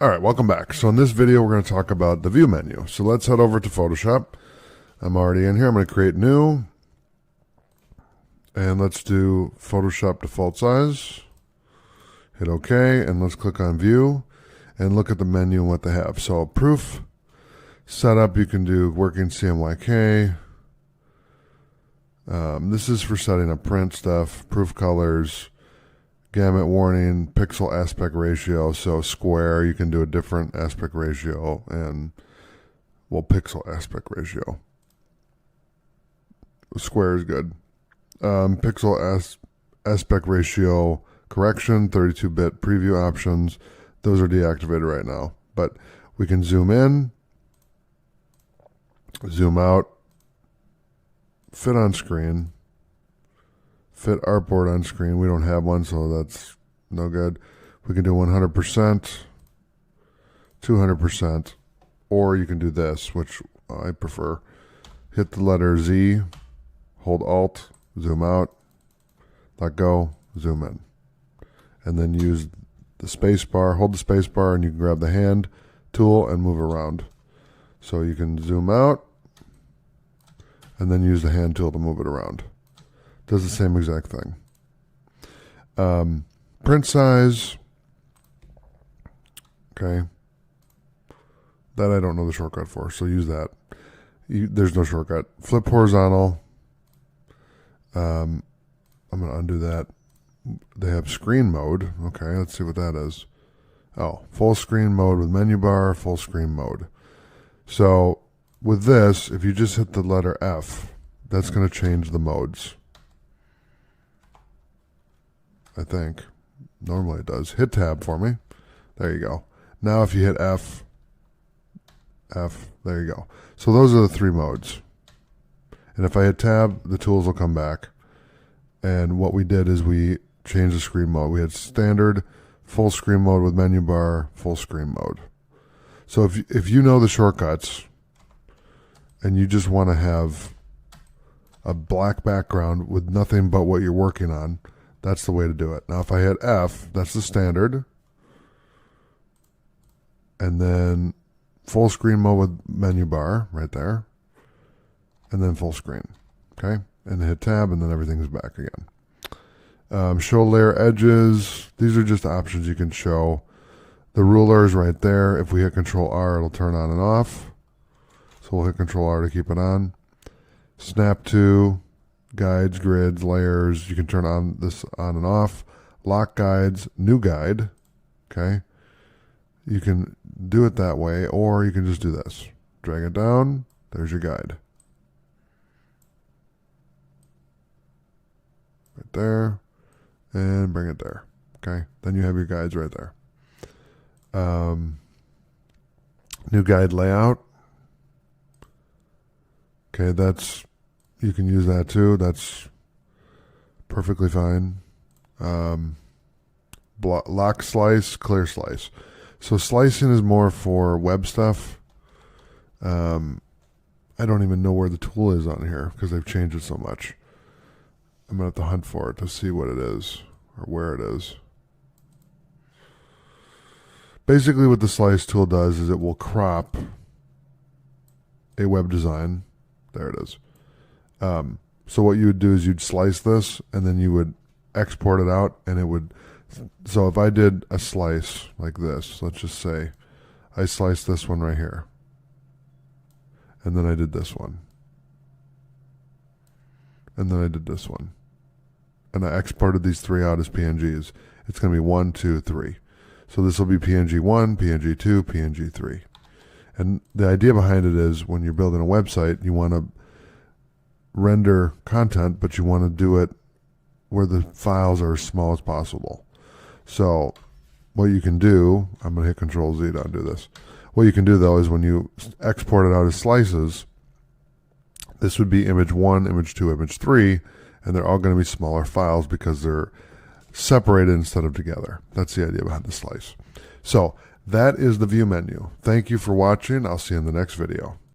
All right, welcome back. So in this video, we're going to talk about the view menu. So let's head over to Photoshop. I'm already in here. I'm going to create new. And let's do Photoshop default size. Hit OK, and let's click on view and look at the menu and what they have. So proof setup, you can do working CMYK. This is for setting up print stuff, proof colors, gamut warning, pixel aspect ratio. So square, you can do a different aspect ratio, and well, pixel aspect ratio. Square is good. Pixel aspect ratio correction, 32-bit preview options. Those are deactivated right now, but we can zoom in, zoom out, fit on screen, fit artboard on screen. We don't have one, so that's no good. We can do 100%, 200%, or you can do this, which I prefer. Hit the letter Z, hold Alt, zoom out, let go, zoom in. And then use the space bar, hold the space bar, and you can grab the hand tool and move around. So you can zoom out and then use the hand tool to move it around. Does the same exact thing. Print size. Okay. That I don't know the shortcut for, so use that. There's no shortcut. Flip horizontal. I'm going to undo that. They have screen mode. Okay, let's see what that is. Oh, full screen mode with menu bar, full screen mode. So with this, if you just hit the letter F, that's going to change the modes. I think. Normally it does. Hit tab for me. There you go. Now if you hit F, there you go. So those are the three modes. And if I hit tab, the tools will come back. And what we did is we changed the screen mode. We had standard, full screen mode with menu bar, full screen mode. So if you know the shortcuts and you just want to have a black background with nothing but what you're working on, that's the way to do it. Now if I hit F, that's the standard. And then full screen mode with menu bar right there. And then full screen. Okay? And hit tab, and then everything's back again. Show layer edges. These are just options you can show. The ruler is right there. If we hit Control R, it'll turn on and off. So we'll hit Control R to keep it on. Snap to, guides, grids, layers. You can turn on this on and off. Lock guides, new guide. Okay. You can do it that way, or you can just do this. Drag it down. There's your guide. Right there, and bring it there. Okay, then you have your guides right there. New guide layout. Okay, you can use that too. That's perfectly fine. Lock slice, clear slice. So slicing is more for web stuff. I don't even know where the tool is on here because they've changed it so much. I'm going to have to hunt for it to see what it is or where it is. Basically what the slice tool does is it will crop a web design. There it is. So what you would do is you'd slice this and then you would export it out, and it would. So if I did a slice like this, let's just say I sliced this one right here, and then I did this one. And then I did this one. And I exported these three out as PNGs. It's going to be 1, 2, 3. So this will be PNG 1, PNG 2, PNG 3. And the idea behind it is when you're building a website, you want to render content, but you want to do it where the files are as small as possible. So what you can do, I'm going to hit Control Z to undo this. What you can do though is when you export it out as slices, this would be image 1, image 2, image 3, and they're all going to be smaller files because they're separated instead of together. That's the idea behind the slice. So that is the view menu. Thank you for watching. I'll see you in the next video.